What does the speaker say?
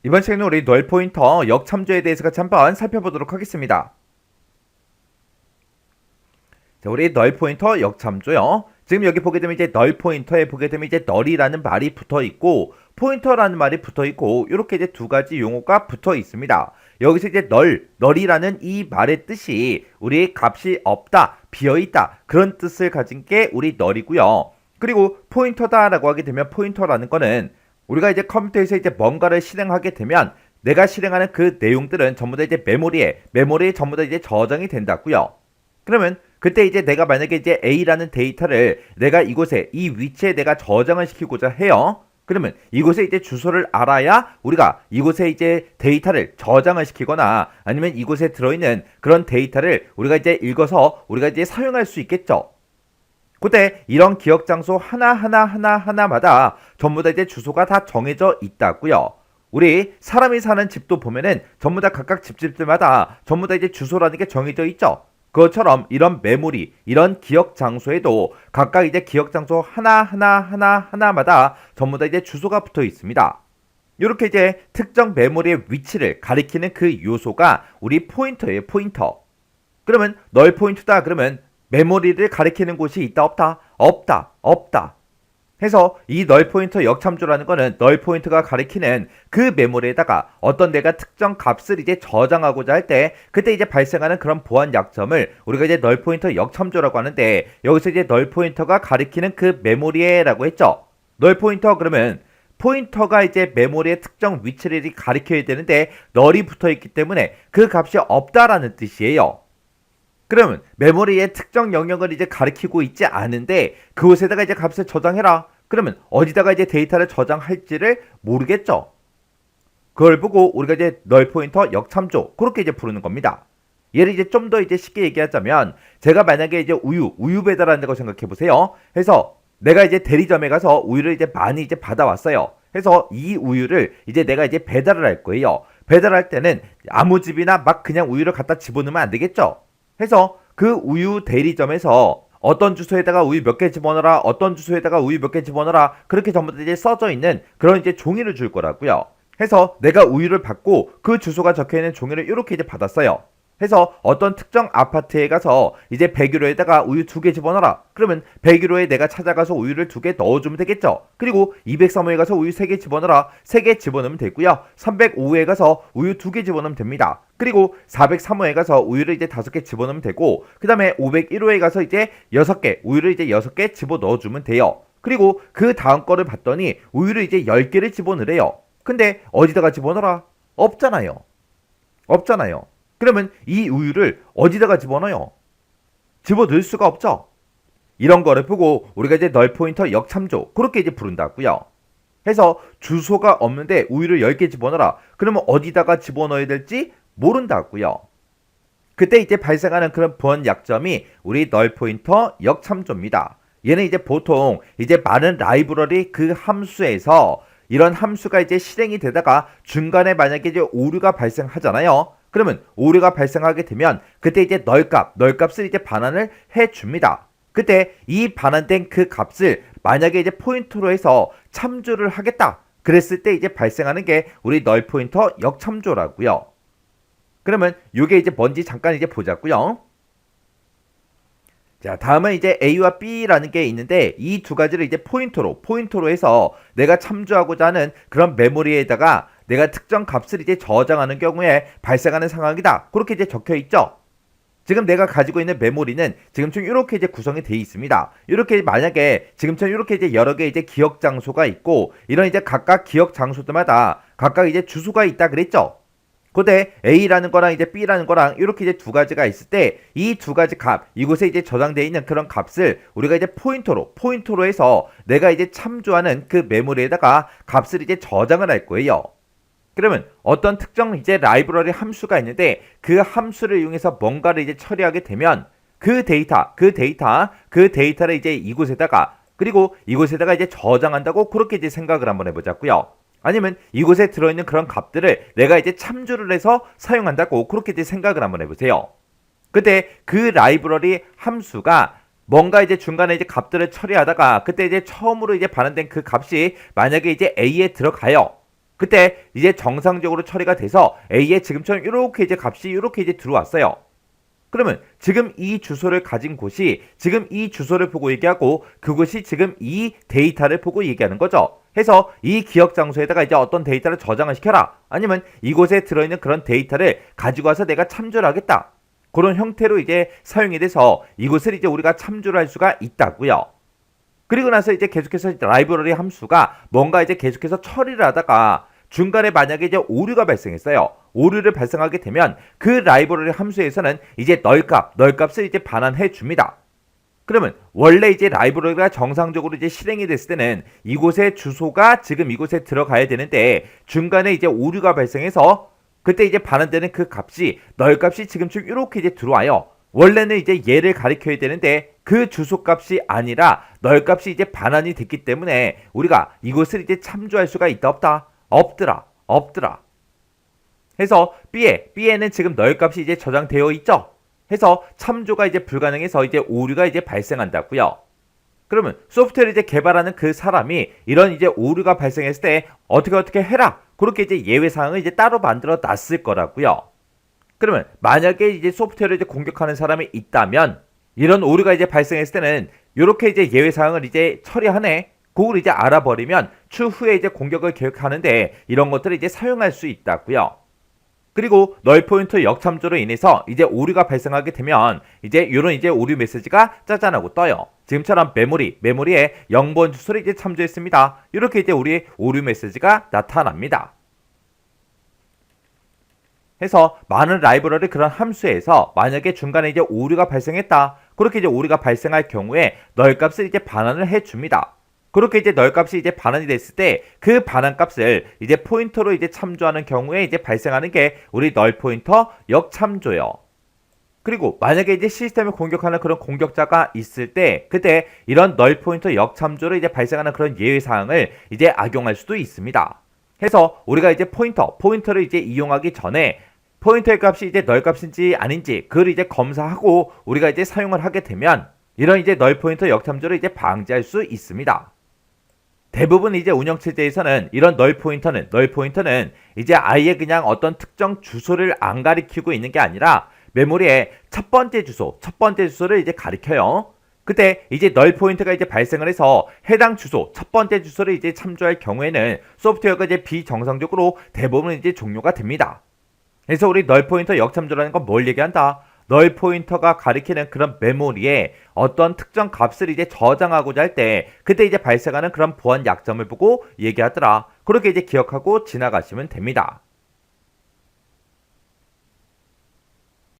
이번 시간에 우리 널 포인터 역참조에 대해서 같이 한번 살펴보도록 하겠습니다. 자, 우리 널 포인터 역참조요. 지금 여기 보게 되면 이제 널 포인터에 보게 되면 이제 널이라는 말이 붙어 있고 포인터라는 말이 붙어 있고 이렇게 이제 두 가지 용어가 붙어 있습니다. 여기서 이제 널이라는 이 말의 뜻이 우리 값이 없다, 비어 있다 그런 뜻을 가진 게 우리 널이고요. 그리고 포인터다라고 하게 되면 포인터라는 거는 우리가 이제 컴퓨터에서 이제 뭔가를 실행하게 되면 내가 실행하는 그 내용들은 전부 다 이제 메모리에 전부 다 이제 저장이 된다고요. 그러면 그때 이제 내가 만약에 이제 A라는 데이터를 내가 이곳에 이 위치에 내가 저장을 시키고자 해요. 그러면 이곳에 이제 주소를 알아야 우리가 이곳에 이제 데이터를 저장을 시키거나 아니면 이곳에 들어있는 그런 데이터를 우리가 이제 읽어서 우리가 이제 사용할 수 있겠죠. 그때 이런 기억 장소 하나마다 전부 다 이제 주소가 다 정해져 있다고요. 우리 사람이 사는 집도 보면은 전부 다 각각 집집들마다 전부 다 이제 주소라는 게 정해져 있죠. 그것처럼 이런 메모리, 이런 기억 장소에도 각각 이제 기억 장소 하나마다 전부 다 이제 주소가 붙어 있습니다. 이렇게 이제 특정 메모리의 위치를 가리키는 그 요소가 우리 포인터예요, 포인터. 그러면 널 포인트다 그러면 메모리를 가리키는 곳이 있다 없다 해서 이 널 포인터 역참조라는 거는 널 포인트가 가리키는 그 메모리에다가 어떤 내가 특정 값을 이제 저장하고자 할 때 그때 이제 발생하는 그런 보안 약점을 우리가 이제 널 포인터 역참조라고 하는데 여기서 이제 널 포인터가 가리키는 그 메모리에라고 했죠. 널 포인터 그러면 포인터가 이제 메모리의 특정 위치를 가리켜야 되는데 널이 붙어 있기 때문에 그 값이 없다라는 뜻이에요. 그러면 메모리의 특정 영역을 이제 가리키고 있지 않은데 그곳에다가 이제 값을 저장해라. 그러면 어디다가 이제 데이터를 저장할지를 모르겠죠. 그걸 보고 우리가 이제 널 포인터 역참조 그렇게 이제 부르는 겁니다. 얘를 이제 좀 더 이제 쉽게 얘기하자면 제가 만약에 이제 우유 배달하는 거 생각해 보세요. 해서 내가 이제 대리점에 가서 우유를 이제 많이 이제 받아왔어요. 해서 이 우유를 이제 내가 이제 배달을 할 거예요. 배달할 때는 아무 집이나 막 그냥 우유를 갖다 집어넣으면 안 되겠죠. 해서 그 우유 대리점에서 어떤 주소에다가 우유 몇 개 집어넣어라, 어떤 주소에다가 우유 몇 개 집어넣어라, 그렇게 전부 다 이제 써져 있는 그런 이제 종이를 줄 거라고요. 해서 내가 우유를 받고 그 주소가 적혀 있는 종이를 이렇게 이제 받았어요. 해서 어떤 특정 아파트에 가서 이제 100유로에다가 우유 2개 집어넣어라. 그러면 100유로에 내가 찾아가서 우유를 2개 넣어주면 되겠죠. 그리고 203호에 가서 우유 3개 집어넣어라. 3개 집어넣으면 되고요. 305호에 가서 우유 2개 집어넣으면 됩니다. 그리고 403호에 가서 우유를 이제 5개 집어넣으면 되고 그 다음에 501호에 가서 이제 6개 우유를 이제 6개 집어넣어주면 돼요. 그리고 그 다음 거를 봤더니 우유를 이제 10개를 집어넣으래요. 근데 어디다가 집어넣어라? 없잖아요. 그러면 이 우유를 어디다가 집어넣어요? 집어넣을 수가 없죠. 이런 거를 보고 우리가 이제 널 포인터 역참조 그렇게 이제 부른다고요. 해서 주소가 없는데 우유를 10개 집어넣어라. 그러면 어디다가 집어넣어야 될지 모른다고요. 그때 이제 발생하는 그런 보안 약점이 우리 널 포인터 역참조입니다. 얘는 이제 보통 이제 많은 라이브러리 그 함수에서 이런 함수가 이제 실행이 되다가 중간에 만약에 이제 오류가 발생하잖아요. 그러면 오류가 발생하게 되면 그때 이제 널값을 이제 반환을 해줍니다. 그때 이 반환된 그 값을 만약에 이제 포인터로 해서 참조를 하겠다. 그랬을 때 이제 발생하는 게 우리 널 포인터 역참조라고요. 그러면 이게 이제 뭔지 잠깐 이제 보자고요. 자, 다음은 이제 A와 B라는 게 있는데 이 두 가지를 이제 포인터로 해서 내가 참조하고자 하는 그런 메모리에다가 내가 특정 값을 이제 저장하는 경우에 발생하는 상황이다. 그렇게 이제 적혀 있죠. 지금 내가 가지고 있는 메모리는 지금처럼 이렇게 이제 구성이 되어 있습니다. 이렇게 만약에 지금처럼 이렇게 이제 여러 개 이제 기억 장소가 있고 이런 이제 각각 기억 장소들마다 각각 이제 주소가 있다 그랬죠. 그때 A라는 거랑 이제 B라는 거랑 이렇게 이제 두 가지가 있을 때 이 두 가지 값 이곳에 이제 저장되어 있는 그런 값을 우리가 이제 포인터로 해서 내가 이제 참조하는 그 메모리에다가 값을 이제 저장을 할 거예요. 그러면 어떤 특정 이제 라이브러리 함수가 있는데 그 함수를 이용해서 뭔가를 이제 처리하게 되면 그 데이터를 이제 이곳에다가 그리고 이곳에다가 이제 저장한다고 그렇게 이제 생각을 한번 해보자고요. 아니면 이곳에 들어있는 그런 값들을 내가 이제 참조를 해서 사용한다고 그렇게 이제 생각을 한번 해보세요. 그때 그 라이브러리 함수가 뭔가 이제 중간에 이제 값들을 처리하다가 그때 이제 처음으로 이제 반환된 그 값이 만약에 이제 A에 들어가요. 그때 이제 정상적으로 처리가 돼서 A에 지금처럼 이렇게 이제 값이 이렇게 이제 들어왔어요. 그러면 지금 이 주소를 가진 곳이 지금 이 주소를 보고 얘기하고 그곳이 지금 이 데이터를 보고 얘기하는 거죠. 해서 이 기억 장소에다가 이제 어떤 데이터를 저장을 시켜라. 아니면 이곳에 들어있는 그런 데이터를 가지고 와서 내가 참조를 하겠다. 그런 형태로 이제 사용이 돼서 이곳을 이제 우리가 참조를 할 수가 있다고요. 그리고 나서 이제 계속해서 라이브러리 함수가 뭔가 이제 계속해서 처리를 하다가 중간에 만약에 이제 오류가 발생했어요. 오류를 발생하게 되면 그 라이브러리 함수에서는 이제 널값을 이제 반환해 줍니다. 그러면 원래 이제 라이브러리가 정상적으로 이제 실행이 됐을 때는 이곳의 주소가 지금 이곳에 들어가야 되는데 중간에 이제 오류가 발생해서 그때 이제 반환되는 그 값이 널값이 지금쯤 이렇게 이제 들어와요. 원래는 이제 얘를 가리켜야 되는데 그 주소 값이 아니라 널값이 이제 반환이 됐기 때문에 우리가 이곳을 이제 참조할 수가 있다 없다? 없더라. 해서 B에는 지금 널값이 이제 저장되어 있죠. 해서 참조가 이제 불가능해서 이제 오류가 이제 발생한다고요. 그러면 소프트웨어를 이제 개발하는 그 사람이 이런 이제 오류가 발생했을 때 어떻게 해라. 그렇게 이제 예외 사항을 이제 따로 만들어 놨을 거라고요. 그러면 만약에 이제 소프트웨어를 이제 공격하는 사람이 있다면 이런 오류가 이제 발생했을 때는 이렇게 이제 예외 사항을 이제 처리하네. 그걸 이제 알아버리면 추후에 이제 공격을 계획하는데 이런 것들을 이제 사용할 수 있다고요. 그리고 널 포인터 역참조로 인해서 이제 오류가 발생하게 되면 이제 이런 이제 오류 메시지가 짜잔하고 떠요. 지금처럼 메모리에 0번 주소를 이제 참조했습니다. 이렇게 이제 우리의 오류 메시지가 나타납니다. 해서 많은 라이브러리 그런 함수에서 만약에 중간에 이제 오류가 발생했다. 그렇게 이제 오류가 발생할 경우에 널 값을 이제 반환을 해 줍니다. 그렇게 이제 널 값이 이제 반환이 됐을 때 그 반환 값을 이제 포인터로 이제 참조하는 경우에 이제 발생하는 게 우리 널 포인터 역참조요. 그리고 만약에 이제 시스템을 공격하는 그런 공격자가 있을 때 그때 이런 널 포인터 역참조로 이제 발생하는 그런 예외 사항을 이제 악용할 수도 있습니다. 해서 우리가 이제 포인터를 이제 이용하기 전에 포인터의 값이 이제 널 값인지 아닌지 그걸 이제 검사하고 우리가 이제 사용을 하게 되면 이런 이제 널 포인터 역참조를 이제 방지할 수 있습니다. 대부분 이제 운영체제에서는 이런 널 포인터는 이제 아예 그냥 어떤 특정 주소를 안 가리키고 있는 게 아니라 메모리에 첫 번째 주소를 이제 가리켜요. 그때 이제 널 포인트가 이제 발생을 해서 해당 주소, 첫 번째 주소를 이제 참조할 경우에는 소프트웨어가 이제 비정상적으로 대부분 이제 종료가 됩니다. 그래서 우리 널 포인터 역참조라는 건 뭘 얘기한다? 널 포인터가 가리키는 그런 메모리에 어떤 특정 값을 이제 저장하고자 할 때 그때 이제 발생하는 그런 보안 약점을 보고 얘기하더라. 그렇게 이제 기억하고 지나가시면 됩니다.